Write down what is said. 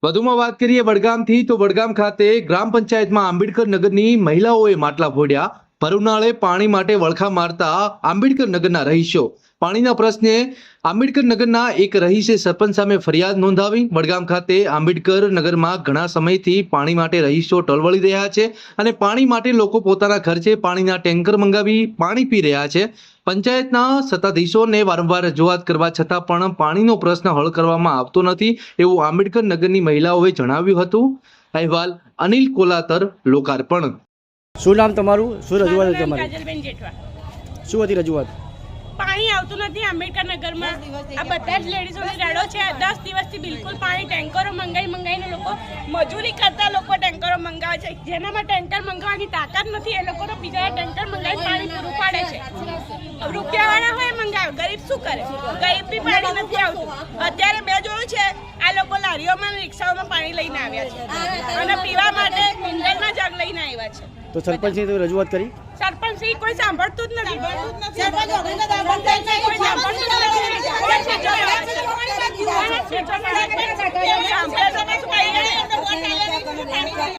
વધુમાં વાત કરીએ વડગામથી તો વડગામ ખાતે ગ્રામ પંચાયતમાં આંબેડકર નગરની મહિલાઓએ માટલા ફોડ્યા। ભર ઉનાળે પાણી માટે વળખા મારતા આંબેડકર નગરના રહીશો। પાણીના પ્રશ્ને આંબેડકર નગરના એક રહીશે સરપંચ સામે ફરિયાદ નોંધાવી। વડગામ ખાતે આંબેડકર નગરમાં ઘણા સમયથી પાણી માટે રહીશો ટળવળી રહ્યા છે અને પાણી માટે લોકો પોતાના ખર્ચે પાણીના ટેન્કર મંગાવી પાણી પી રહ્યા છે। પંચાયતના સત્તાધીશોને વારંવાર રજૂઆત કરવા છતાં પણ પાણીનો પ્રશ્ન હલ કરવામાં આવતો નથી એવું આંબેડકર નગરની મહિલાઓએ જણાવ્યું હતું। અહેવાલ અનિલ કોલાતર, લોકાર્પણ। શું નામ તમારું? શું રજૂઆત હતી તમારી? કાજલબેન જેઠવા। શું હતી રજૂઆત? પાણી આવતું નથી આંબેડકર નગરમાં। આ બધા જ લેડીઝોની રાડો છે। 10 દિવસથી બિલકુલ પાણી ટેન્કરો મંગાવીને લોકો મજૂરી કરતા લોકો ટેન્કરો મંગાવે છે। જેનામાં ટેન્કર મંગાવવાની તાકાત નથી એ લોકો તો બીજા ટેન્કર મંગાવી પાણી પૂરું પાડે છે। રૂપિયાવાળા હોય મંગાવે, ગરીબ શું કરે? ગરીબ બી પાણી નથી આવતું। અત્યારે મેં જોયું છે આ લોકો લારીઓમાં રિક્ષાઓમાં પાણી લઈને આવ્યા છે અને પીવા માટે મિનરલના જગ લઈને આવ્યા છે। તો સરપંચની તમે રજૂઆત કરી? સરપંચ કોઈ સાંભળતું જ નથી। કોઈ સાંભળતું જ નથી।